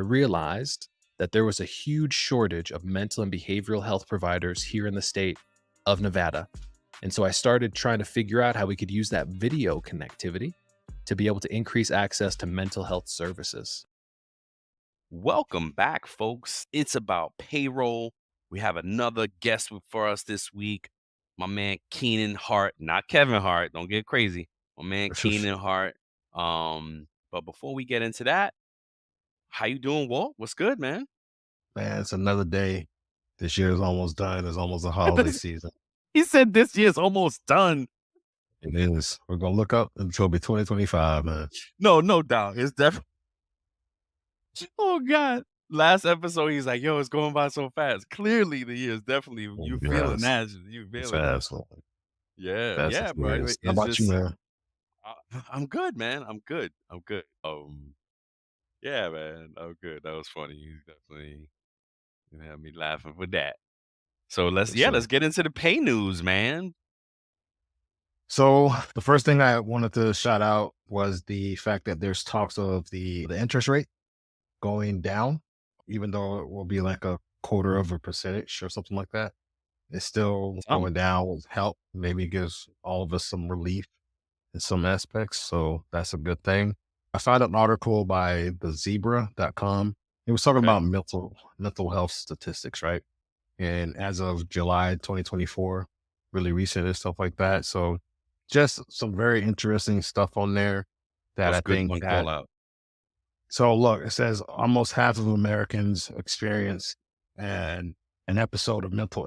I realized that there was a huge shortage of mental and behavioral health providers here in the state of Nevada. And so I started trying to figure out how we could use that video connectivity to be able to increase access to mental health services. Welcome back, folks. It's about payroll. We have another guest for us this week. My man Keenan Hart, not Kevin Hart. Don't get crazy. My man Keenan Hart. But before we get into that, how you doing, Walt? What's good, man? Man, it's another day. This year is almost done. It's almost a holiday season. He said this year's almost done. It is. We're gonna look up until it'll be 2025, man. No, no doubt. It's definitely. Oh God. Last episode, he's like, "Yo, it's going by so fast." Clearly, the year is definitely you feeling Yes, that. You it's feeling that. fast. Yeah, Fast and yeah, bro. furious. How It's about you, just man? I'm good, man. I'm good. I'm good. Yeah, man. I'm good. That was funny. You definitely had me laughing with that. So For sure. let's get into the pay news, man. So the first thing I wanted to shout out was the fact that there's talks of the interest rate going down, even though it will be like a quarter of a percentage or something like that. It's still Um, going down will help. Maybe gives all of us some relief in some aspects. So that's a good thing. I found an article by the zebra.com. It was talking okay. about mental health statistics, right? And as of July 2024, really recent and stuff like that. So just some very interesting stuff on there that What's I good think one that call out? so look, it says almost half of Americans experience an an episode of mental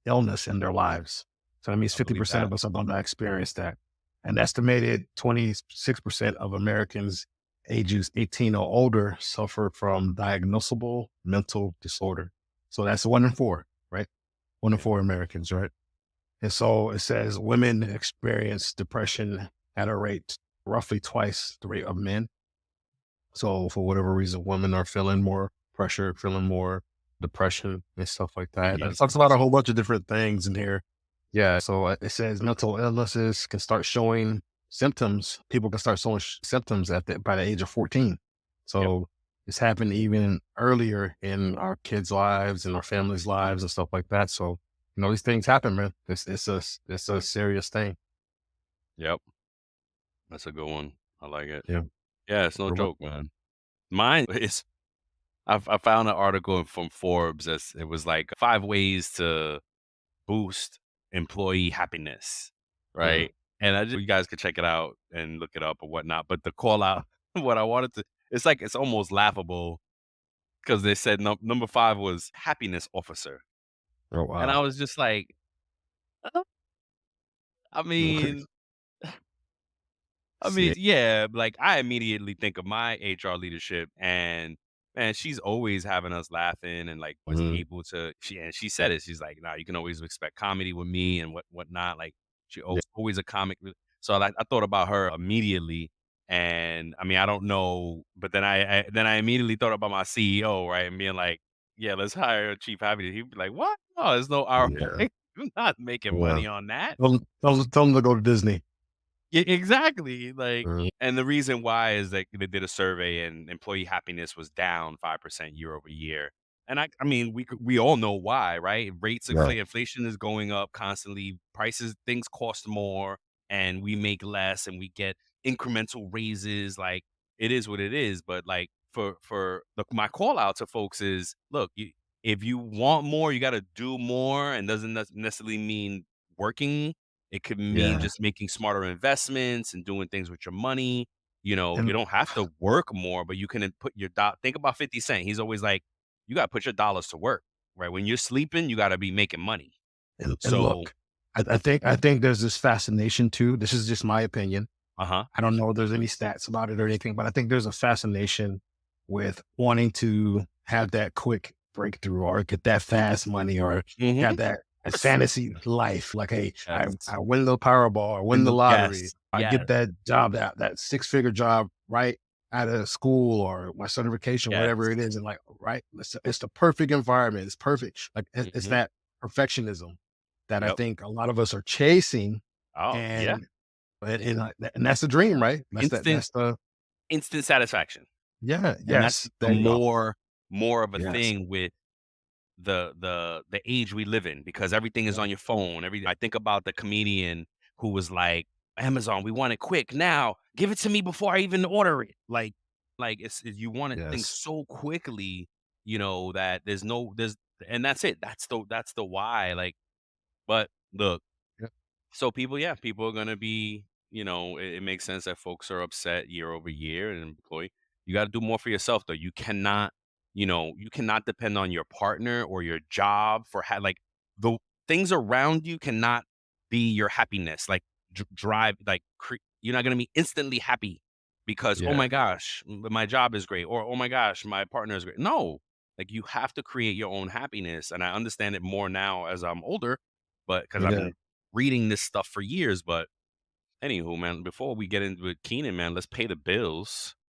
illness in their lives. So that means I believe 50% that. of us are going to experience that. An estimated 26% of Americans ages 18 or older suffer from diagnosable mental disorder. So that's one in four, right? One in Yeah. four Americans, right? And so it says women experience depression at a rate roughly twice the rate of men. So for whatever reason, women are feeling more pressure, feeling more depression and stuff like that. And it talks about a whole bunch of different things in here. Yeah. So it says mental illnesses can start showing symptoms. People can start showing symptoms by the age of 14. Yep. So it's happened even earlier in our kids' lives and our families' lives and stuff like that. So, these things happen, man. It's a serious thing. Yep. That's a good one. I like it. Yeah. Yeah, it's no What about- joke, man. Mine is I found an article from Forbes that it was like 5 ways to boost employee happiness, Mhm. right? And you guys could check it out and look it up or whatnot. But the call out, what I wanted to, it's like it's almost laughable because they said number 5 was happiness officer, Oh, and I wow. was just like, "Uh, I mean, Yeah. yeah, like I immediately think of my HR leadership and man, she's always having us laughing and like was Mhm. able to she said it. She's like, nah, you can always expect comedy with me and whatnot. Like she Yeah. always a comic. So I thought about her immediately. And I mean, I don't know, but then I immediately thought about my CEO, right? And being like, yeah, let's hire a chief happiness. He'd be like, what? No, there's no Yeah. ROI. I'm not making Yeah. money on that. Tell them to go to Disney. Yeah, exactly, like Mhm. and the reason why is that they did a survey and employee happiness was down 5% year over year, and I mean, we all know why, right? Rates of Right. inflation is going up constantly, prices things cost more, and we make less, and we get incremental raises, like, it is what it is, but, like, for look, my call out to folks is, look, if you want more, you gotta do more, and doesn't necessarily mean working it could mean Yeah. just making smarter investments and doing things with your money. You And don't have to work more, but you can put your think about 50 Cent. He's always like, you gotta put your dollars to work, right? When you're sleeping, you gotta be making money. and So, look, I think there's this fascination too. This is just my opinion. uh-huh. I don't know if there's any stats about it or anything, but I think there's a fascination with wanting to have that quick breakthrough or get that fast money or Mhm. have that fantasy life. Like, hey, I Yes. win the Powerball or win And the lottery. yes. I get Yes. that job, that six-figure job right out of school or my certification, whatever Yes. it is. And like, right, it's the perfect environment. It's perfect. Like it's Mhm. that perfectionism that I Yep. think a lot of us are chasing Oh, yeah. and and that's the dream, right? That's Instant that's the instant satisfaction. Yeah. And that's Yes. There become you go. more of a Yes. thing with the age we live in because everything is Yeah. on your phone. Every I think about the comedian who was like, "Amazon, we want it quick now. Give it to me before I even order it." Like you want it things Yes. so quickly, that there's and that's it. That's the why. Like, but look, Yeah. so people, yeah, people are gonna be, it makes sense that folks are upset year over year and employee. You got to do more for yourself though. You cannot depend on your partner or your job for like the things around you cannot be your happiness. Like drive, like you're not gonna be instantly happy because oh Yeah. my gosh, my job is great or oh my gosh, my partner is great. No, like you have to create your own happiness, and I understand it more now as I'm older, but because I've Yeah. been reading this stuff for years. But anywho, man, before we get into it, Keenan, man, let's pay the bills.